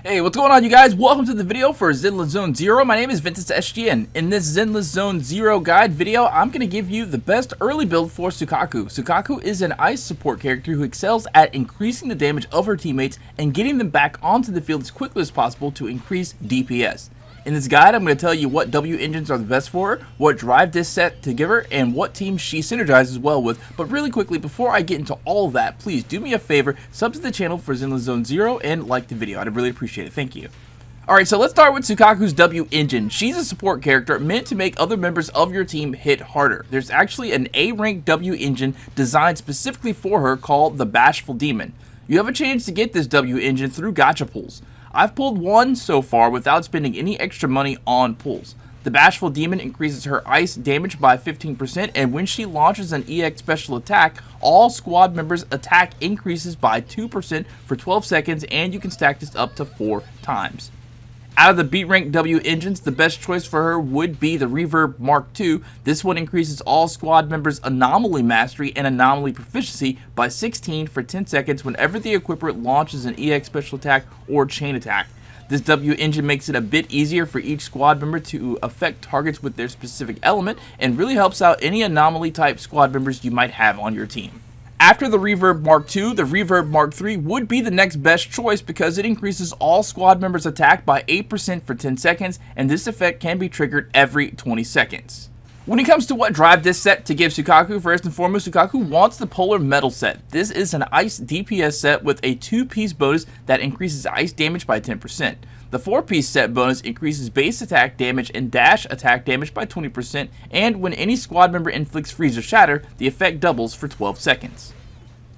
Hey, what's going on, you guys? Welcome to the video for ZZZero. My name is Ventus SGN. In this ZZZero guide video, I'm going to give you the best early build for Soukaku. Soukaku is an ice support character who excels at increasing the damage of her teammates and getting them back onto the field as quickly as possible to increase DPS. In this guide, I'm going to tell you what W engines are the best for her, what drive disc set to give her, and what teams she synergizes well with. But really quickly, before I get into all of that, please do me a favor, sub to the channel for ZZZero and like the video. I'd really appreciate it. Thank you. Alright, so let's start with Soukaku's W engine. She's a support character meant to make other members of your team hit harder. There's actually an A rank W engine designed specifically for her called the Bashful Demon. You have a chance to get this W engine through gacha pulls. I've pulled one so far without spending any extra money on pulls. The Bashful Demon increases her ice damage by 15%, and when she launches an EX special attack, all squad members' attack increases by 2% for 12 seconds, and you can stack this up to 4 times. Out of the B rank W engines, the best choice for her would be the Reverb Mark II. This one increases all squad members' anomaly mastery and anomaly proficiency by 16 for 10 seconds whenever the equipper launches an EX special attack or chain attack. This W engine makes it a bit easier for each squad member to affect targets with their specific element and really helps out any anomaly type squad members you might have on your team. After the Reverb Mark II, the Reverb Mark III would be the next best choice because it increases all squad members' attack by 8% for 10 seconds, and this effect can be triggered every 20 seconds. When it comes to what drive disc set to give Soukaku, first and foremost, Soukaku wants the Polar Metal set. This is an ice DPS set with a 2-piece bonus that increases ice damage by 10%. The 4-piece set bonus increases base attack damage and dash attack damage by 20%, and when any squad member inflicts freeze or shatter, the effect doubles for 12 seconds.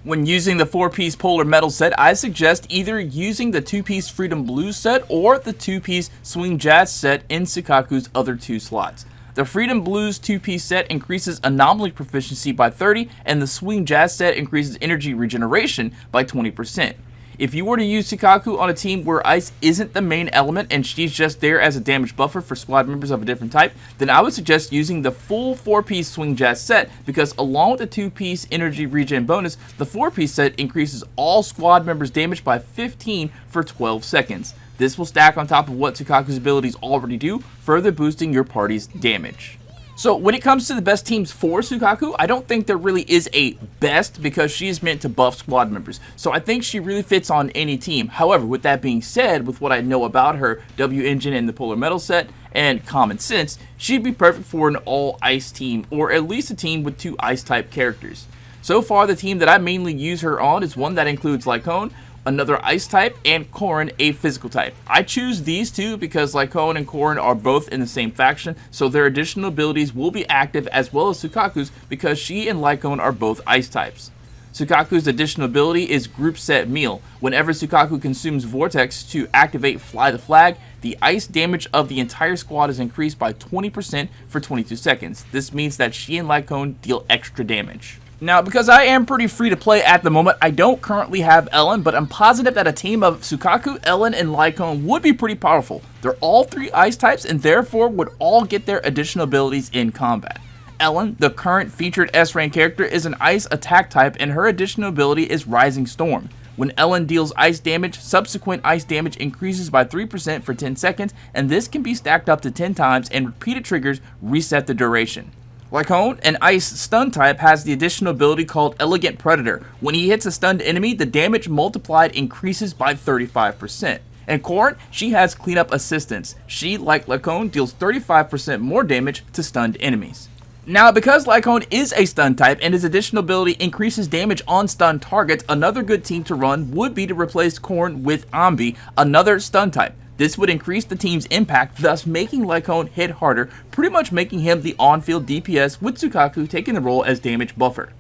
When using the 4-piece Polar Metal set, I suggest either using the 2-piece Freedom Blues set or the 2-piece Swing Jazz set in Soukaku's other 2 slots. The Freedom Blues 2-piece set increases anomaly proficiency by 30, and the Swing Jazz set increases energy regeneration by 20%. If you were to use Soukaku on a team where ice isn't the main element and she's just there as a damage buffer for squad members of a different type, then I would suggest using the full 4-piece Swing Jazz set, because along with the 2-piece energy regen bonus, the 4-piece set increases all squad members' damage by 15 for 12 seconds. This will stack on top of what Soukaku's abilities already do, further boosting your party's damage. So when it comes to the best teams for Soukaku, I don't think there really is a best because she is meant to buff squad members. So I think she really fits on any team. However, with that being said, with what I know about her W engine and the Polar Metal set and common sense, she'd be perfect for an all ice team, or at least a team with 2 ice type characters. So far, the team that I mainly use her on is one that includes Lycone, another ice type, and Corrin, a physical type. I choose these 2 because Lycone and Corrin are both in the same faction, so their additional abilities will be active as well as Soukaku's because she and Lycone are both ice types. Soukaku's additional ability is Group Set Meal. Whenever Soukaku consumes Vortex to activate Fly the Flag, the ice damage of the entire squad is increased by 20% for 22 seconds. This means that she and Lycone deal extra damage. Now, because I am pretty free to play at the moment, I don't currently have Ellen, but I'm positive that a team of Soukaku, Ellen, and Lycone would be pretty powerful. They're all 3 ice types and therefore would all get their additional abilities in combat. Ellen, the current featured S-rank character, is an ice attack type, and her additional ability is Rising Storm. When Ellen deals ice damage, subsequent ice damage increases by 3% for 10 seconds, and this can be stacked up to 10 times, and repeated triggers reset the duration. Lycone, an ice stun type, has the additional ability called Elegant Predator. When he hits a stunned enemy, the damage multiplied increases by 35%. And Corrin, she has Cleanup Assistance. She, like Lycone, deals 35% more damage to stunned enemies. Now, because Lycone is a stun type and his additional ability increases damage on stun targets, another good team to run would be to replace Corrin with ANBY, another stun type. This would increase the team's impact, thus making Lycone hit harder, pretty much making him the on-field DPS, with Soukaku taking the role as damage buffer.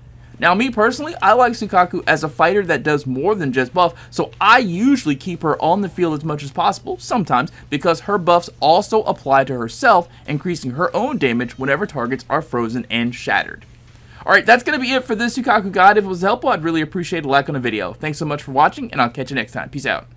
Now, me personally, I like Soukaku as a fighter that does more than just buff, so I usually keep her on the field as much as possible, sometimes, because her buffs also apply to herself, increasing her own damage whenever targets are frozen and shattered. Alright, that's going to be it for this Soukaku guide. If it was helpful, I'd really appreciate a like on the video. Thanks so much for watching, and I'll catch you next time. Peace out.